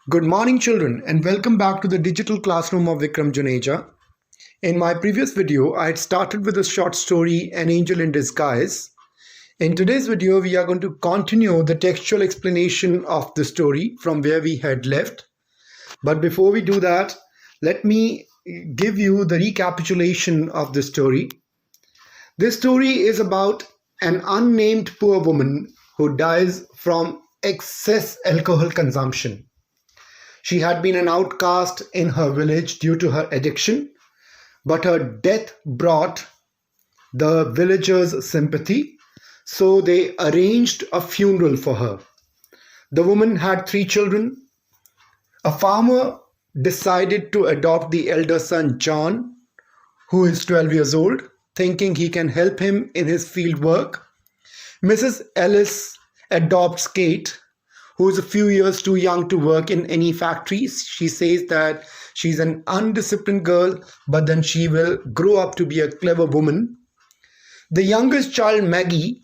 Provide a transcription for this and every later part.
Good morning, children, and welcome back to the digital classroom of Vikram Juneja. In my previous video, I had started with a short story, An Angel in Disguise. In today's video, we are going to continue the textual explanation of the story from where we had left. But before we do that, let me give you the recapitulation of the story. This story is about an unnamed poor woman who dies from excess alcohol consumption. She had been an outcast in her village due to her addiction, but her death brought the villagers sympathy, so they arranged a funeral for her. The woman had 3 children. A farmer decided to adopt the elder son John, who is 12 years old, thinking he can help him in his field work. Mrs. Ellis adopts Kate, who is a few years too young to work in any factories. She says that she's an undisciplined girl, but then she will grow up to be a clever woman. The youngest child, Maggie,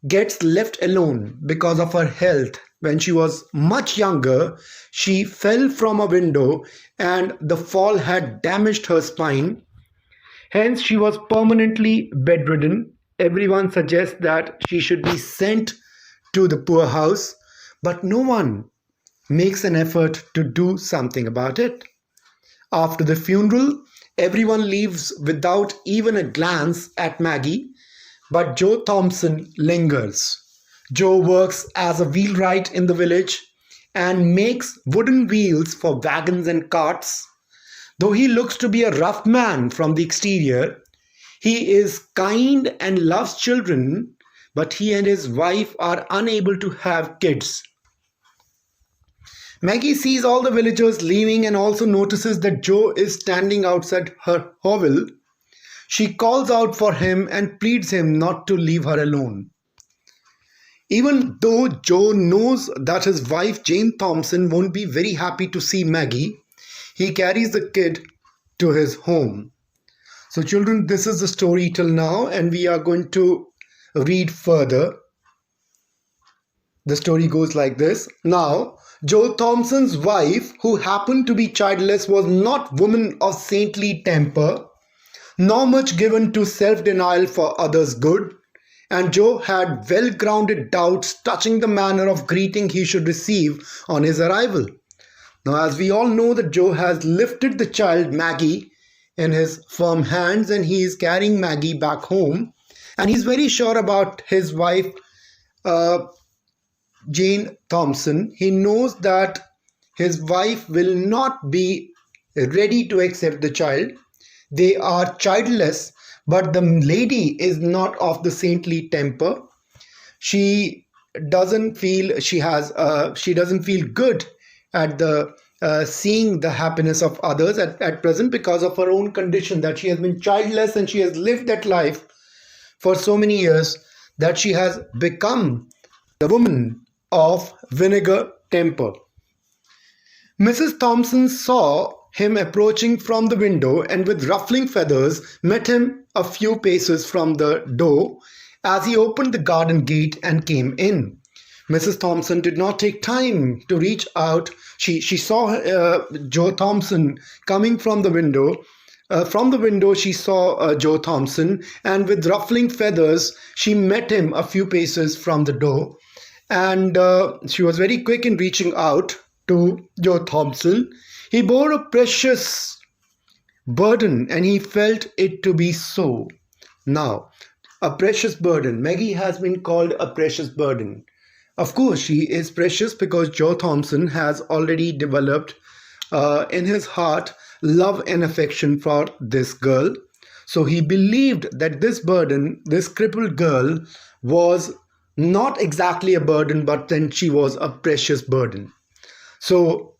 gets left alone because of her health. When she was much younger, she fell from a window and the fall had damaged her spine. Hence, she was permanently bedridden. Everyone suggests that she should be sent to the poorhouse, but no one makes an effort to do something about it. After the funeral, everyone leaves without even a glance at Maggie, but Joe Thompson lingers. Joe works as a wheelwright in the village and makes wooden wheels for wagons and carts. Though he looks to be a rough man from the exterior, he is kind and loves children, but he and his wife are unable to have kids. Maggie sees all the villagers leaving and also notices that Joe is standing outside her hovel. She calls out for him and pleads him not to leave her alone. Even though Joe knows that his wife Jane Thompson won't be very happy to see Maggie, he carries the kid to his home. So children, this is the story till now, and we are going to read further. The story goes like this. Now, Joe Thompson's wife, who happened to be childless, was not woman of saintly temper, nor much given to self-denial for others' good, and Joe had well-grounded doubts touching the manner of greeting he should receive on his arrival. Now, as we all know, that Joe has lifted the child Maggie in his firm hands, and he is carrying Maggie back home, and he's very sure about his wife, Jane Thompson. He knows that his wife will not be ready to accept the child. They are childless, but the lady is not of the saintly temper. She doesn't feel she doesn't feel good at the seeing the happiness of others at present, because of her own condition, that she has been childless and she has lived that life for so many years that she has become the woman of vinegar temper. Mrs. Thompson saw him approaching from the window and with ruffling feathers met him a few paces from the door as he opened the garden gate and came in. Mrs. Thompson did not take time to reach out. She saw Joe Thompson coming from the window. From the window, she saw Joe Thompson, and with ruffling feathers, she met him a few paces from the door. And she was very quick in reaching out to Joe Thompson. He bore a precious burden, and he felt it to be so. Now, a precious burden. Maggie has been called a precious burden. Of course, she is precious because Joe Thompson has already developed in his heart love and affection for this girl. So he believed that this burden, this crippled girl, was not exactly a burden, but then she was a precious burden. So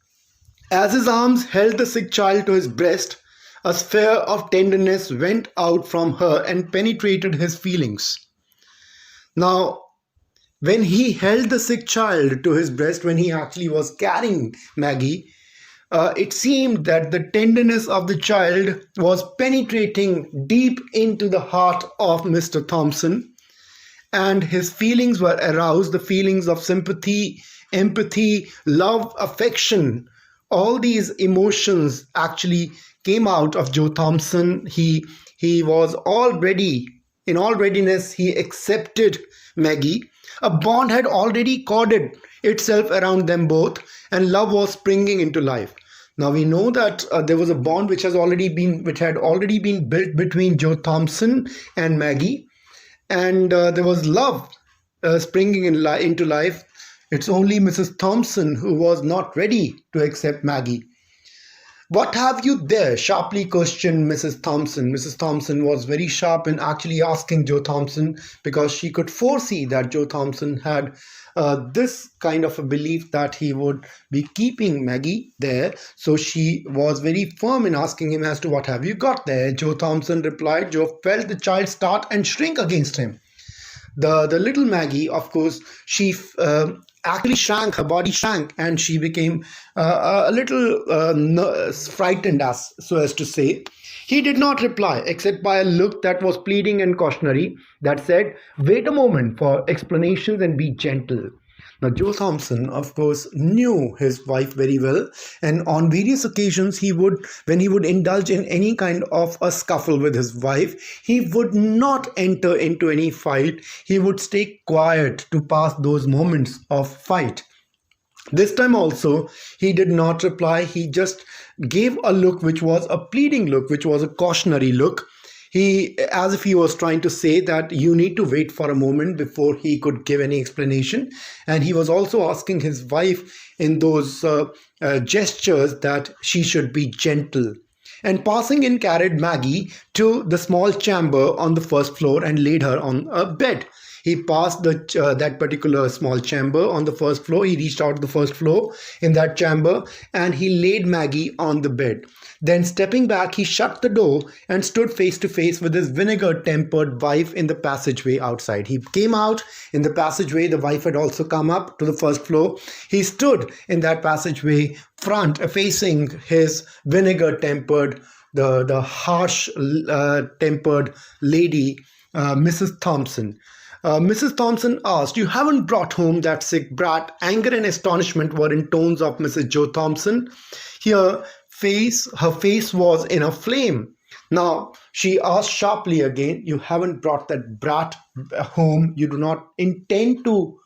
as his arms held the sick child to his breast, a sphere of tenderness went out from her and penetrated his feelings. Now, when he held the sick child to his breast, when he actually was carrying Maggie, it seemed that the tenderness of the child was penetrating deep into the heart of Mr. Thompson, and his feelings were aroused, the feelings of sympathy, empathy, love, affection all these emotions actually came out of Joe Thompson. He was already in all readiness. He accepted Maggie. A bond had already corded itself around them both, and love was springing into life. Now we know that there was a bond which had already been built between Joe Thompson and Maggie, and there was love springing into life. It's only Mrs. Thompson who was not ready to accept Maggie. "What have you there?" sharply questioned Mrs. Thompson. Mrs. Thompson was very sharp in actually asking Joe Thompson, because she could foresee that Joe Thompson had this kind of a belief that he would be keeping Maggie there. So she was very firm in asking him as to what have you got there. Joe Thompson replied. Joe felt the child start and shrink against him. The little Maggie, of course, she actually shrank, her body shrank, and she became a little frightened, so as to say. He did not reply except by a look that was pleading and cautionary, that said, "Wait a moment for explanations and be gentle." Now, Joe Thompson, of course, knew his wife very well, and on various occasions, when he would indulge in any kind of a scuffle with his wife, he would not enter into any fight. He would stay quiet to pass those moments of fight. This time also, he did not reply. He just gave a look which was a pleading look, which was a cautionary look. As if he was trying to say that you need to wait for a moment before he could give any explanation. And he was also asking his wife in those gestures that she should be gentle. And passing in, carried Maggie to the small chamber on the first floor and laid her on a bed. He passed that particular small chamber on the first floor. He reached out to the first floor in that chamber, and he laid Maggie on the bed. Then, stepping back, he shut the door and stood face to face with his vinegar-tempered wife in the passageway outside. He came out in the passageway. The wife had also come up to the first floor. He stood in that passageway facing his vinegar-tempered, the harsh-tempered lady, Mrs. Thompson. Mrs. Thompson asked, "You haven't brought home that sick brat?" Anger and astonishment were in tones of Mrs. Joe Thompson. Her face was in a flame. Now, she asked sharply again, "You haven't brought that brat home? You do not intend to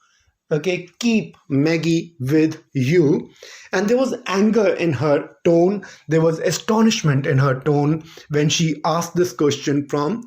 keep Maggie with you?" And there was anger in her tone. There was astonishment in her tone when she asked this question from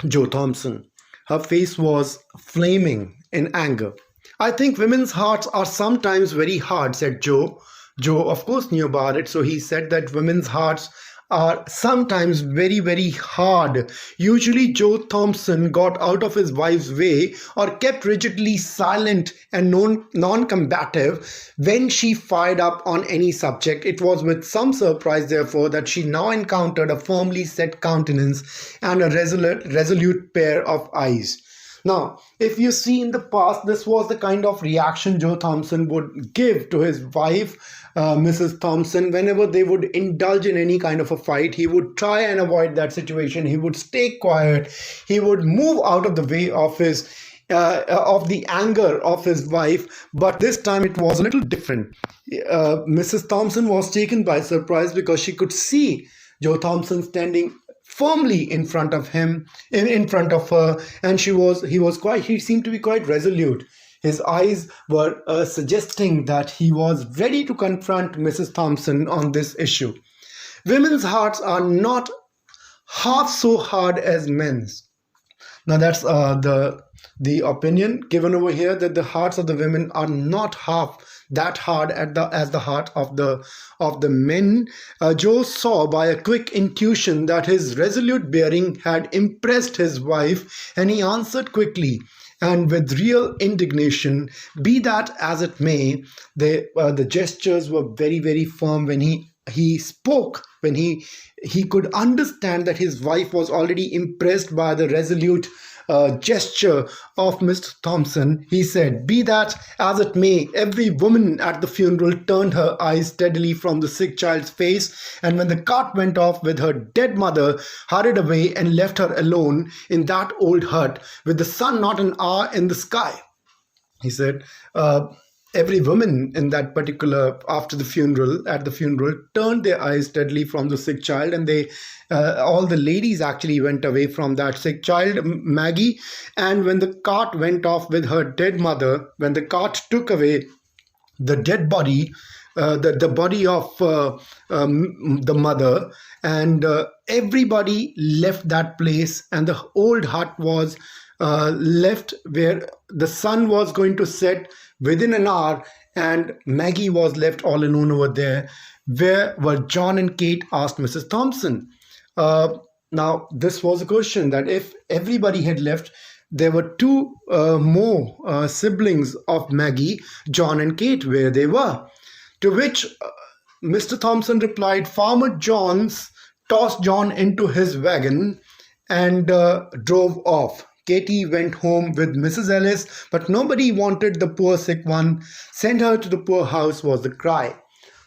Joe Thompson. Her face was flaming in anger. "I think women's hearts are sometimes very hard," said Joe. Joe, of course, knew about it, so he said that women's hearts are sometimes very, very hard. Usually, Joe Thompson got out of his wife's way or kept rigidly silent and non-combative when she fired up on any subject. It was with some surprise, therefore, that she now encountered a firmly set countenance and a resolute pair of eyes. Now, if you see in the past, this was the kind of reaction Joe Thompson would give to his wife, Mrs. Thompson. Whenever they would indulge in any kind of a fight, he would try and avoid that situation. He would stay quiet. He would move out of the way of the anger of his wife. But this time it was a little different. Mrs. Thompson was taken by surprise because she could see Joe Thompson standing firmly in front of him, in front of her, and he seemed to be quite resolute. His eyes were suggesting that he was ready to confront Mrs. Thompson on this issue. Women's hearts are not half so hard as men's. Now that's the opinion given over here, that the hearts of the women are not half that hard as the heart of the men. Joe saw by a quick intuition that his resolute bearing had impressed his wife, and he answered quickly and with real indignation, "Be that as it may." The gestures were very, very firm when he spoke, when he could understand that his wife was already impressed by the resolute gesture of Mr. Thompson. He said, "Be that as it may." Every woman at the funeral turned her eyes steadily from the sick child's face, and when the cart went off with her dead mother, hurried away and left her alone in that old hut with the sun not an hour in the sky. He said, every woman in that particular, after the funeral, at the funeral, turned their eyes steadily from the sick child, and they all the ladies actually went away from that sick child, Maggie. And when the cart went off with her dead mother, when the cart took away the dead body, the body of the mother, and everybody left that place, and the old hut was left where the sun was going to set within an hour, and Maggie was left all alone over there. Where were John and Kate? Asked Mrs. Thompson. Now, this was a question that if everybody had left, there were two more siblings of Maggie, John and Kate, where they were. To which Mr. Thompson replied, Farmer John's tossed John into his wagon and drove off. Katie went home with Mrs. Ellis, but nobody wanted the poor sick one. Send her to the poor house was the cry.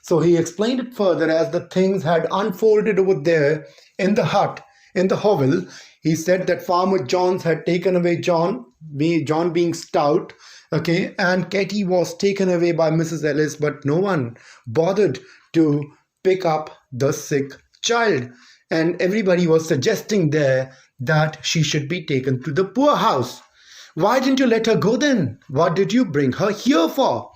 So he explained it further as the things had unfolded over there in the hut, in the hovel. He said that Farmer John's had taken away John being stout, okay, and Katie was taken away by Mrs. Ellis, but no one bothered to pick up the sick child. And everybody was suggesting there that she should be taken to the poor house. Why didn't you let her go then? What did you bring her here for?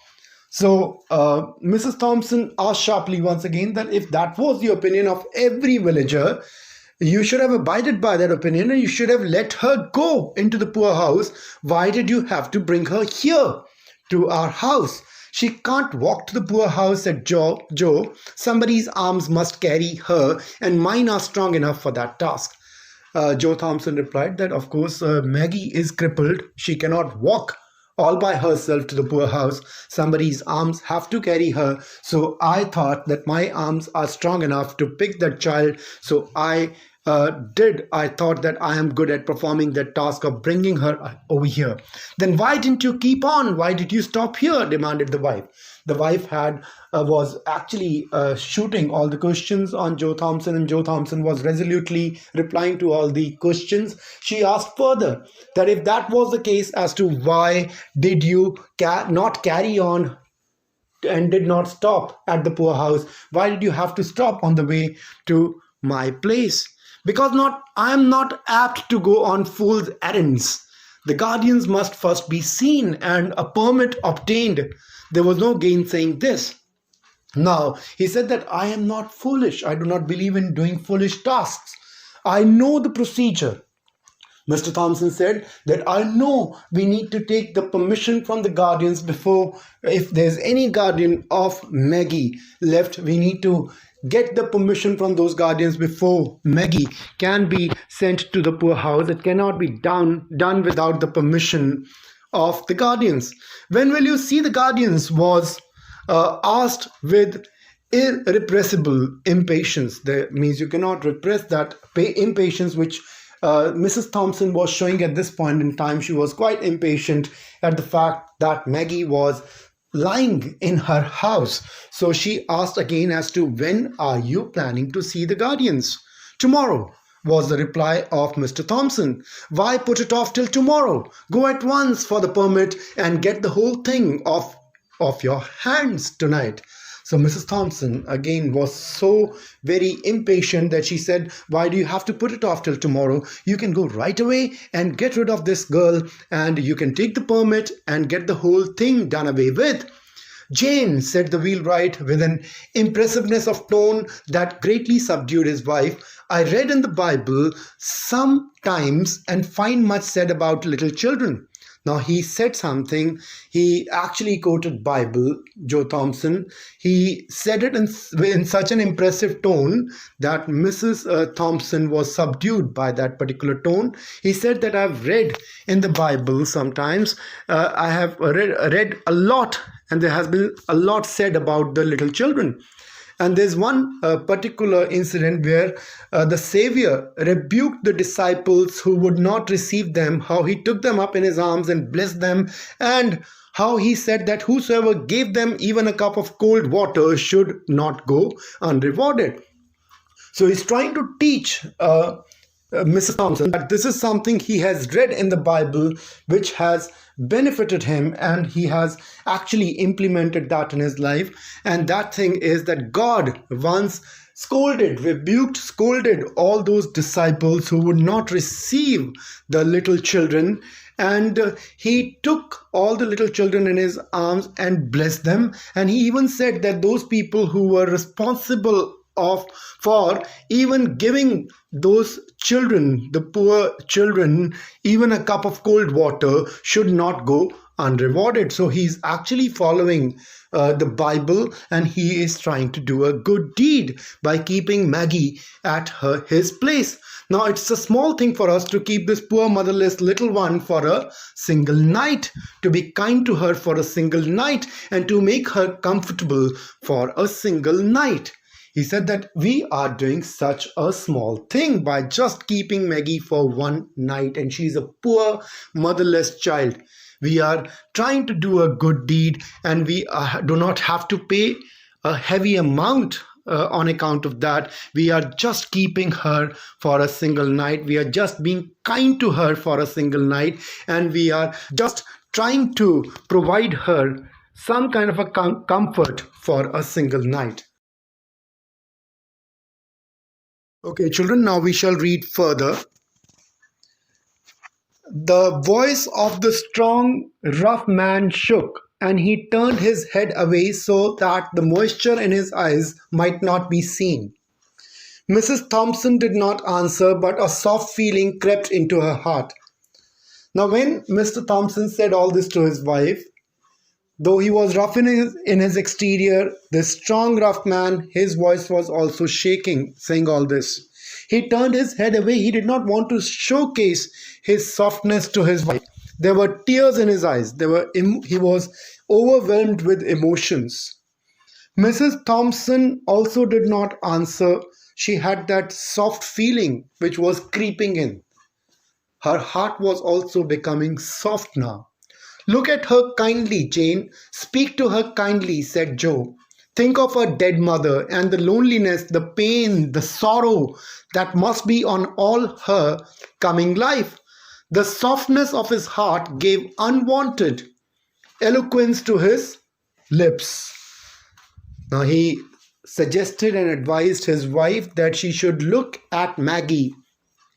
So Mrs. Thompson asked sharply once again that if that was the opinion of every villager, you should have abided by that opinion and you should have let her go into the poor house. Why did you have to bring her here to our house? She can't walk to the poor house, said Joe. Somebody's arms must carry her, and mine are strong enough for that task. Joe Thompson replied that, of course, Maggie is crippled. She cannot walk all by herself to the poor house. Somebody's arms have to carry her. So I thought that my arms are strong enough to pick that child. So I thought that I am good at performing that task of bringing her over here. Then why didn't you keep on? Why did you stop here? Demanded the wife. The wife was actually shooting all the questions on Joe Thompson, and Joe Thompson was resolutely replying to all the questions. She asked further that if that was the case, as to why did you not carry on and did not stop at the poor house? Why did you have to stop on the way to my place? Because I am not apt to go on fool's errands. The guardians must first be seen and a permit obtained. There was no gainsaying this. Now, he said that I am not foolish. I do not believe in doing foolish tasks. I know the procedure. Mr. Thompson said that I know we need to take the permission from the guardians before, if there's any guardian of Maggie left, we need to get the permission from those guardians before Maggie can be sent to the poor house. It cannot be done without the permission of the guardians. When will you see the guardians? Was asked with irrepressible impatience. That means you cannot repress that impatience which Mrs. Thompson was showing at this point in time. She was quite impatient at the fact that Maggie was lying in her house. So she asked again as to when are you planning to see the guardians? Tomorrow, was the reply of Mr. Thompson. Why put it off till tomorrow? Go at once for the permit and get the whole thing off your hands tonight. So Mrs. Thompson again was so very impatient that she said, why do you have to put it off till tomorrow? You can go right away and get rid of this girl, and you can take the permit and get the whole thing done away with. Jane, said the wheelwright with an impressiveness of tone that greatly subdued his wife, I read in the Bible sometimes and find much said about little children. Now he said something, he actually quoted Bible, Joe Thompson. He said it in such an impressive tone that Mrs. Thompson was subdued by that particular tone. He said that I've read in the Bible sometimes, I have read a lot, and there has been a lot said about the little children. And there's one particular incident where the Savior rebuked the disciples who would not receive them, how he took them up in his arms and blessed them, and how he said that whosoever gave them even a cup of cold water should not go unrewarded. So he's trying to teach Mrs. Thompson that this is something he has read in the Bible which has benefited him, and he has actually implemented that in his life. And that thing is that God once scolded all those disciples who would not receive the little children. And he took all the little children in his arms and blessed them. And he even said that those people who were responsible of for even giving those children, the poor children, even a cup of cold water should not go unrewarded. So he's actually following the Bible, and he is trying to do a good deed by keeping Maggie at his place. Now, it's a small thing for us to keep this poor motherless little one for a single night, to be kind to her for a single night, and to make her comfortable for a single night. He said that we are doing such a small thing by just keeping Maggie for one night, and she's a poor motherless child. We are trying to do a good deed, and we do not have to pay a heavy amount on account of that. We are just keeping her for a single night. We are just being kind to her for a single night, and we are just trying to provide her some kind of a comfort for a single night. Okay, children, now we shall read further. The voice of the strong, rough man shook, and he turned his head away so that the moisture in his eyes might not be seen. Mrs. Thompson did not answer, but a soft feeling crept into her heart. Now, when Mr. Thompson said all this to his wife, though he was rough in his exterior, this strong, rough man, his voice was also shaking, saying all this. He turned his head away. He did not want to showcase his softness to his wife. There were tears in his eyes. He was overwhelmed with emotions. Mrs. Thompson also did not answer. She had that soft feeling which was creeping in. Her heart was also becoming soft now. Look at her kindly, Jane. Speak to her kindly, said Joe. Think of her dead mother and the loneliness, the pain, the sorrow that must be on all her coming life. The softness of his heart gave unwanted eloquence to his lips. Now he suggested and advised his wife that she should look at Maggie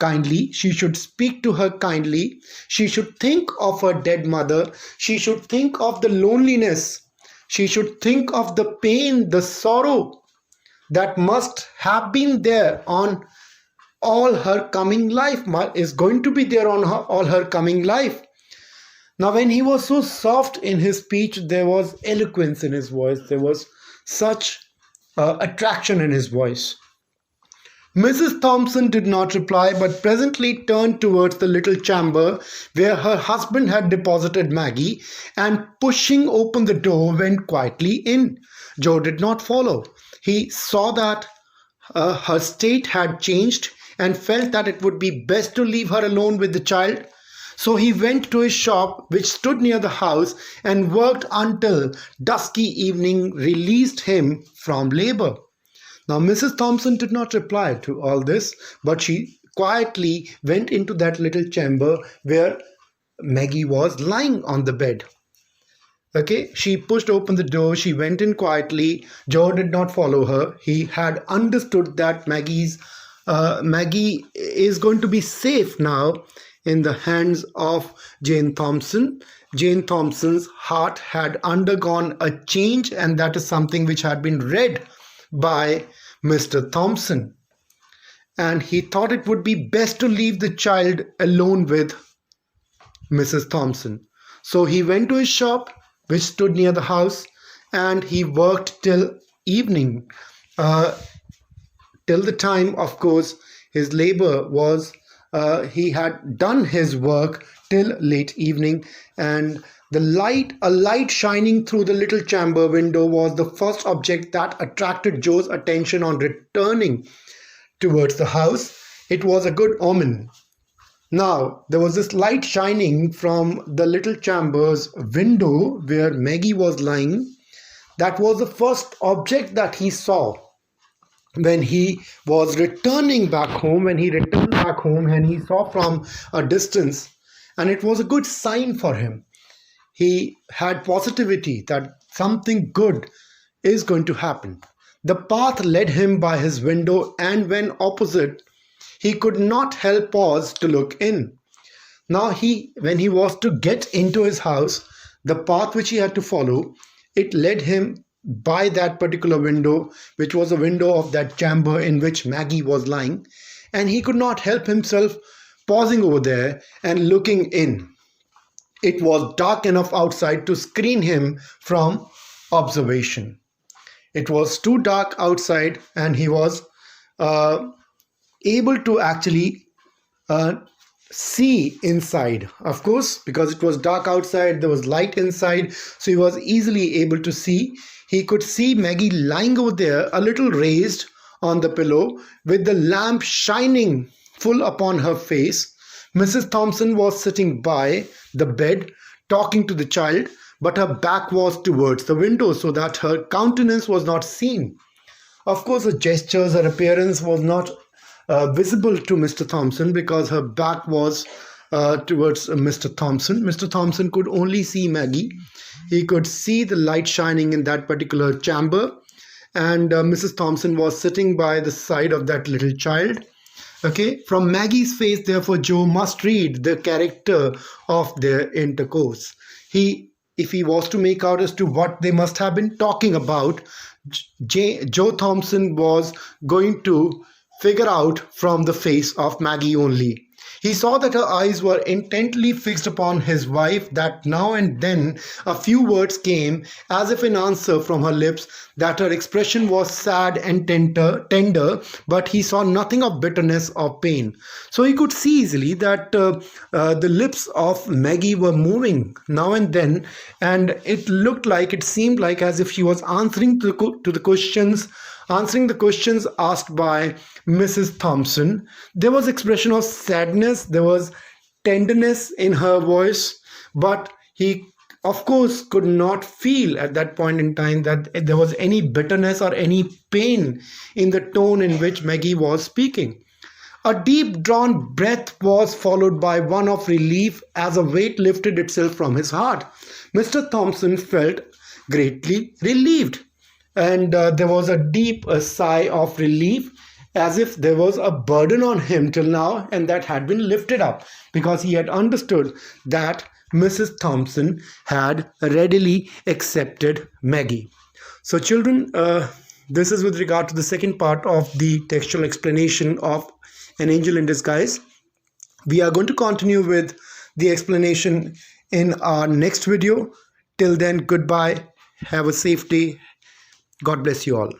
kindly, she should speak to her kindly, she should think of her dead mother, she should think of the loneliness, she should think of the pain, the sorrow that must have been there on all her coming life, is going to be there on all her coming life. Now, when he was so soft in his speech, there was eloquence in his voice, there was such attraction in his voice. Mrs. Thompson did not reply, but presently turned towards the little chamber where her husband had deposited Maggie, and pushing open the door went quietly in. Joe did not follow. He saw that her state had changed and felt that it would be best to leave her alone with the child. So he went to his shop, which stood near the house, and worked until dusky evening released him from labor. Now, Mrs. Thompson did not reply to all this, but she quietly went into that little chamber where Maggie was lying on the bed. Okay, she pushed open the door, she went in quietly. Joe did not follow her. He had understood that Maggie is going to be safe now in the hands of Jane Thompson. Jane Thompson's heart had undergone a change, and that is something which had been read by Mr. Thompson. And he thought it would be best to leave the child alone with Mrs. Thompson. So he went to his shop, which stood near the house, and he worked till evening. Till the time, of course, his labor was, he had done his work till late evening, and a light shining through the little chamber window was the first object that attracted Joe's attention on returning towards the house. It was a good omen. Now, there was this light shining from the little chamber's window where Maggie was lying. That was the first object that he saw. when he was returning back home, when he returned back home and he saw from a distance, and it was a good sign for him. He had positivity that something good is going to happen. The path led him by his window, and when opposite, he could not help pause to look in. Now when he was to get into his house, the path which he had to follow, it led him by that particular window, which was a window of that chamber in which Maggie was lying, and he could not help himself pausing over there and looking in. It was dark enough outside to screen him from observation. It was too dark outside, and he was able to actually see inside. Of course, because it was dark outside, there was light inside, so he was easily able to see. He could see Maggie lying over there, a little raised on the pillow, with the lamp shining full upon her face. Mrs. Thompson was sitting by the bed, talking to the child, but her back was towards the window so that her countenance was not seen. Of course, her gestures, her appearance was not visible to Mr. Thompson because her back was towards Mr. Thompson. Mr. Thompson could only see Maggie. He could see the light shining in that particular chamber, and Mrs. Thompson was sitting by the side of that little child. Okay, from Maggie's face, therefore, Joe must read the character of their intercourse. If he was to make out as to what they must have been talking about, Joe Thompson was going to figure out from the face of Maggie only. He saw that her eyes were intently fixed upon his wife, that now and then a few words came as if in answer from her lips, that her expression was sad and tender, but he saw nothing of bitterness or pain. So he could see easily that the lips of Maggie were moving now and then, and it seemed like as if she was answering to the questions asked by Mrs. Thompson. There was expression of sadness, there was tenderness in her voice, but he of course could not feel at that point in time that there was any bitterness or any pain in the tone in which Maggie was speaking. A deep drawn breath was followed by one of relief as a weight lifted itself from his heart. Mr. Thompson felt greatly relieved, and there was a deep sigh of relief, as if there was a burden on him till now, and that had been lifted up because he had understood that Mrs. Thompson had readily accepted Maggie. So children, this is with regard to the second part of the textual explanation of An Angel in Disguise. We are going to continue with the explanation in our next video. Till then, goodbye. Have a safe day. God bless you all.